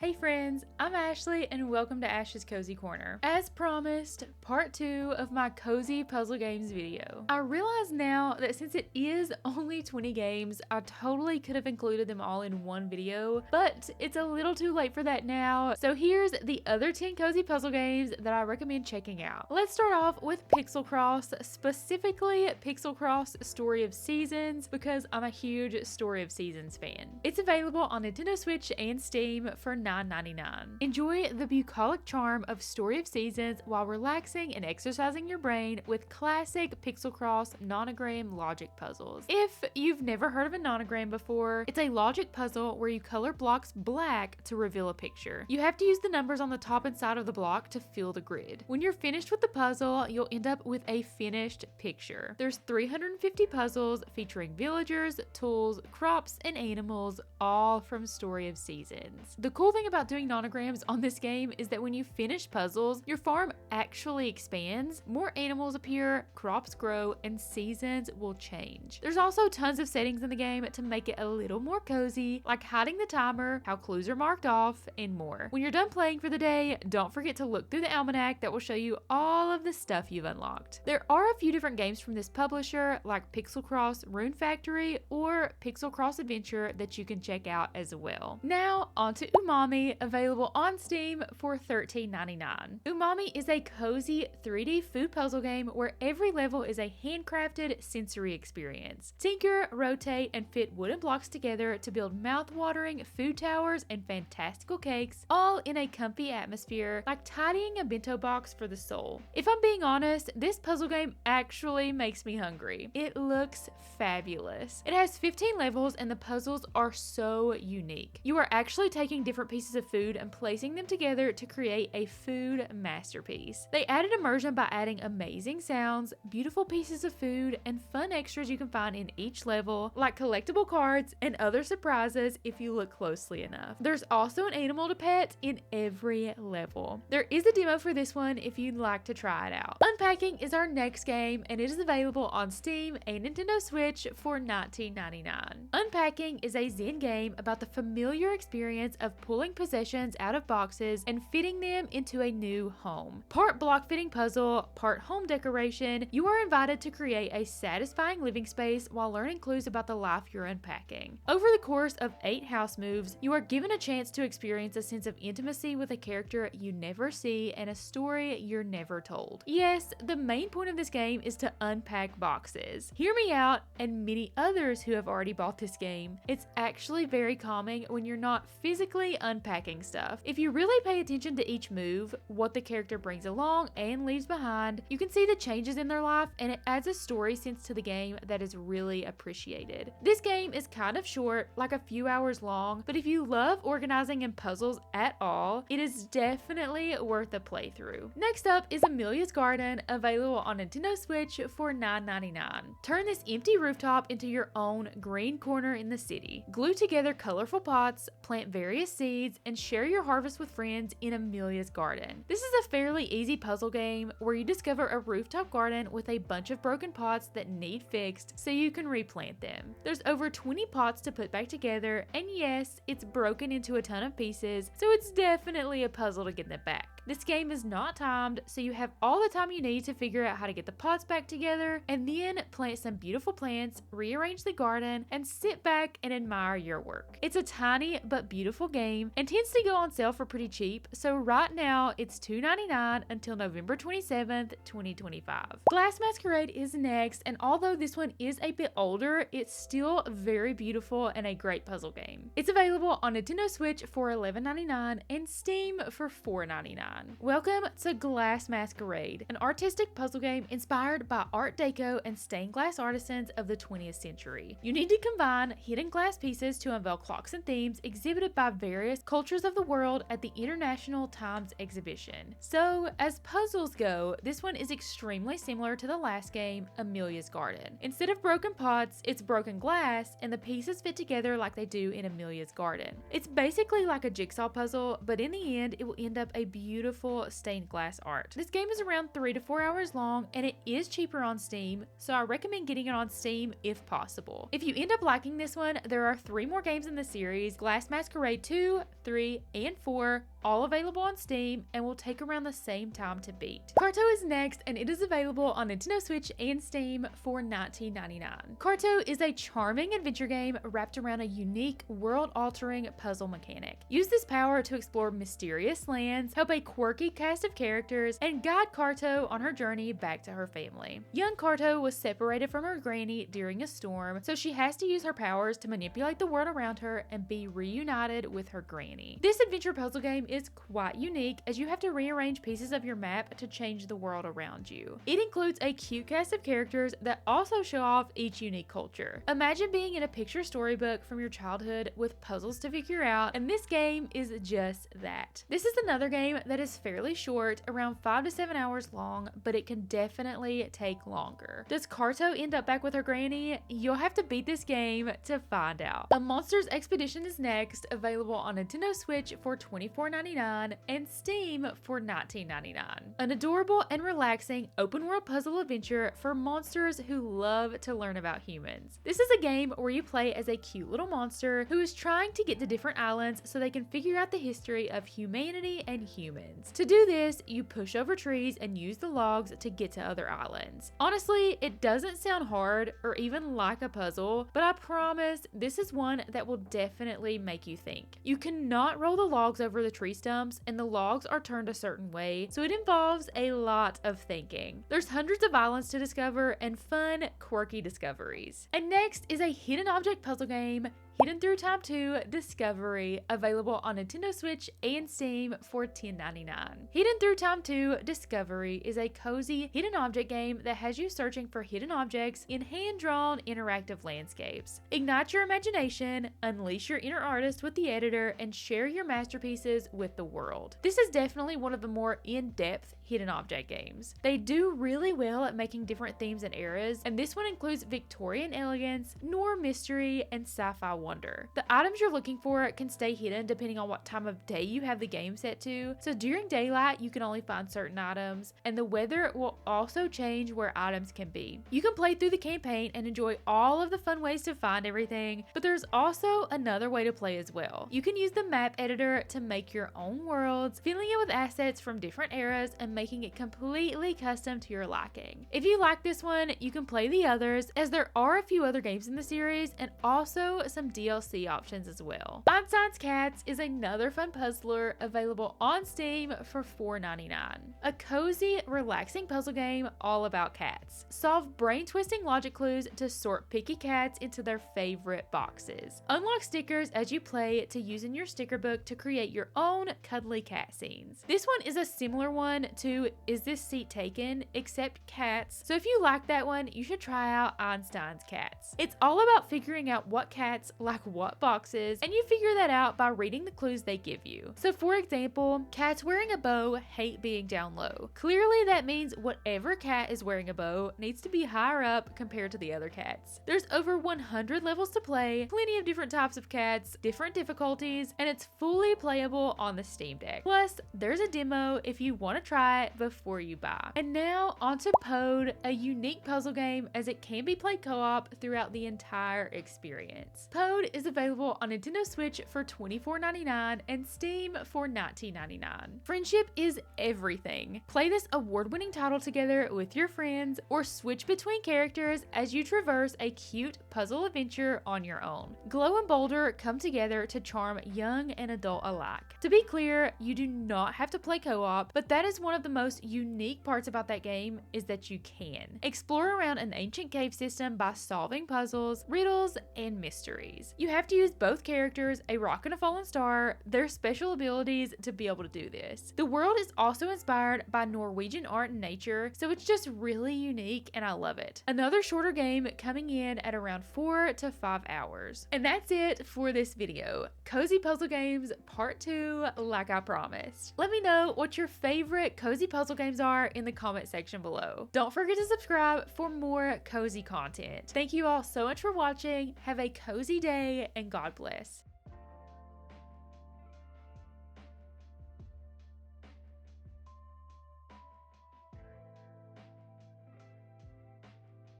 Hey friends, I'm Ashley and welcome to Ash's Cozy Corner. As promised, part 2 of my cozy puzzle games video. I realize now that since it is only 20 games, I totally could have included them all in one video, but it's a little too late for that now, so here's the other 10 cozy puzzle games that I recommend checking out. Let's start off with Pixel Cross, specifically Pixel Cross Story of Seasons, because I'm a huge Story of Seasons fan. It's available on Nintendo Switch and Steam for $9.99. Enjoy the bucolic charm of Story of Seasons while relaxing and exercising your brain with classic Pixel Cross nonogram logic puzzles. If you've never heard of a nonogram before, it's a logic puzzle where you color blocks black to reveal a picture. You have to use the numbers on the top and side of the block to fill the grid. When you're finished with the puzzle, you'll end up with a finished picture. There's 350 puzzles featuring villagers, tools, crops, and animals, all from Story of Seasons. The cool thing about doing nonograms on this game is that when you finish puzzles, your farm actually expands, more animals appear, crops grow, and seasons will change. There's also tons of settings in the game to make it a little more cozy, like hiding the timer, how clues are marked off, and more. When you're done playing for the day, don't forget to look through the almanac that will show you all of the stuff you've unlocked. There are a few different games from this publisher, like Pixel Cross Rune Factory or Pixel Cross Adventure, that you can check out as well. Now, on to UMAMI, available on Steam for $13.99. UMAMI is a cozy 3D food puzzle game where every level is a handcrafted sensory experience. Tinker, rotate, and fit wooden blocks together to build mouth-watering food towers and fantastical cakes, all in a comfy atmosphere, like tidying a bento box for the soul. If I'm being honest, this puzzle game actually makes me hungry. It looks fabulous. It has 15 levels and the puzzles are so unique. You are actually taking different pieces of food and placing them together to create a food masterpiece. They added immersion by adding amazing sounds, beautiful pieces of food, and fun extras you can find in each level, like collectible cards and other surprises if you look closely enough. There's also an animal to pet in every level. There is a demo for this one if you'd like to try it out. Unpacking is our next game and it is available on Steam and Nintendo Switch for $19.99. Unpacking is a Zen game about the familiar experience of pulling possessions out of boxes and fitting them into a new home. Part block fitting puzzle, part home decoration, you are invited to create a satisfying living space while learning clues about the life you're unpacking. Over the course of 8 house moves, you are given a chance to experience a sense of intimacy with a character you never see and a story you're never told. Yes, the main point of this game is to unpack boxes. Hear me out, and many others who have already bought this game. It's actually very calming when you're not physically unpacking stuff. If you really pay attention to each move, what the character brings along and leaves behind, you can see the changes in their life, and it adds a story sense to the game that is really appreciated. This game is kind of short, like a few hours long, but if you love organizing and puzzles at all, it is definitely worth a playthrough. Next up is Amelia's Garden, available on Nintendo Switch for $9.99. Turn this empty rooftop into your own green corner in the city. Glue together colorful pots, plant various seeds, and share your harvest with friends in Amelia's Garden. This is a fairly easy puzzle game where you discover a rooftop garden with a bunch of broken pots that need fixed so you can replant them. There's over 20 pots to put back together, and yes, it's broken into a ton of pieces, so it's definitely a puzzle to get them back. This game is not timed, so you have all the time you need to figure out how to get the pots back together, and then plant some beautiful plants, rearrange the garden, and sit back and admire your work. It's a tiny but beautiful game and tends to go on sale for pretty cheap, so right now it's $2.99 until November 27th, 2025. Glass Masquerade is next, and although this one is a bit older, it's still very beautiful and a great puzzle game. It's available on Nintendo Switch for $11.99 and Steam for $4.99. Welcome to Glass Masquerade, an artistic puzzle game inspired by Art Deco and stained glass artisans of the 20th century. You need to combine hidden glass pieces to unveil clocks and themes exhibited by various cultures of the world at the International Times exhibition. So, as puzzles go, this one is extremely similar to the last game, Amelia's Garden. Instead of broken pots, it's broken glass, and the pieces fit together like they do in Amelia's Garden. It's basically like a jigsaw puzzle, but in the end, it will end up a beautiful beautiful stained glass art. This game is around 3 to 4 hours long and it is cheaper on Steam, so I recommend getting it on Steam if possible. If you end up liking this one, there are 3 more games in the series: Glass Masquerade 2, 3, and 4, all available on Steam and will take around the same time to beat. Carto is next, and it is available on Nintendo Switch and Steam for $19.99. Carto is a charming adventure game wrapped around a unique, world-altering puzzle mechanic. Use this power to explore mysterious lands, help a quirky cast of characters, and guide Carto on her journey back to her family. Young Carto was separated from her granny during a storm, so she has to use her powers to manipulate the world around her and be reunited with her granny. This adventure puzzle game is quite unique, as you have to rearrange pieces of your map to change the world around you. It includes a cute cast of characters that also show off each unique culture. Imagine being in a picture storybook from your childhood with puzzles to figure out, and this game is just that. This is another game that is fairly short, around 5 to 7 hours long, but it can definitely take longer. Does Carto end up back with her granny? You'll have to beat this game to find out. A Monsters Expedition is next, available on Nintendo Switch for $24.99 and Steam for $19.99. An adorable and relaxing open world puzzle adventure for monsters who love to learn about humans. This is a game where you play as a cute little monster who is trying to get to different islands so they can figure out the history of humanity and humans. To do this, you push over trees and use the logs to get to other islands. Honestly, it doesn't sound hard or even like a puzzle, but I promise this is one that will definitely make you think. You cannot roll the logs over the tree stumps, and the logs are turned a certain way, so it involves a lot of thinking. There's hundreds of islands to discover and fun, quirky discoveries. And next is a hidden object puzzle game, Hidden Through Time 2 Discovery, available on Nintendo Switch and Steam for $10.99. Hidden Through Time 2 Discovery is a cozy hidden object game that has you searching for hidden objects in hand-drawn interactive landscapes. Ignite your imagination, unleash your inner artist with the editor, and share your masterpieces with the world. This is definitely one of the more in-depth hidden object games. They do really well at making different themes and eras, and this one includes Victorian elegance, noir mystery, and sci-fi wonder. The items you're looking for can stay hidden depending on what time of day you have the game set to, so during daylight you can only find certain items, and the weather will also change where items can be. You can play through the campaign and enjoy all of the fun ways to find everything, but there's also another way to play as well. You can use the map editor to make your own worlds, filling it with assets from different eras and making it completely custom to your liking. If you like this one, you can play the others, as there are a few other games in the series and also some DLC options as well. Einstein's Cats is another fun puzzler available on Steam for $4.99. A cozy, relaxing puzzle game all about cats. Solve brain-twisting logic clues to sort picky cats into their favorite boxes. Unlock stickers as you play to use in your sticker book to create your own cuddly cat scenes. This one is a similar one to Is This Seat Taken, except cats, so if you like that one, you should try out Einstein's Cats. It's all about figuring out what cats like what boxes, and you figure that out by reading the clues they give you. So for example, cats wearing a bow hate being down low. Clearly that means whatever cat is wearing a bow needs to be higher up compared to the other cats. There's over 100 levels to play, plenty of different types of cats, different difficulties, and it's fully playable on the Steam Deck. Plus, there's a demo if you want to try it before you buy. And now onto Pode, a unique puzzle game as it can be played co-op throughout the entire experience. Pode is available on Nintendo Switch for $24.99 and Steam for $19.99. Friendship is everything. Play this award-winning title together with your friends or switch between characters as you traverse a cute puzzle adventure on your own. Glow and Boulder come together to charm young and adult alike. To be clear, you do not have to play co-op, but that is one of the most unique parts about that game is that you can explore around an ancient cave system by solving puzzles, riddles, and mysteries. You have to use both characters, a rock and a fallen star, their special abilities to be able to do this. The world is also inspired by Norwegian art and nature, so it's just really unique and I love it. Another shorter game coming in at around 4 to 5 hours. And that's it for this video. Cozy Puzzle Games Part 2, like I promised. Let me know what your favorite cozy puzzle games are in the comment section below. Don't forget to subscribe for more cozy content. Thank you all so much for watching. Have a cozy day and God bless.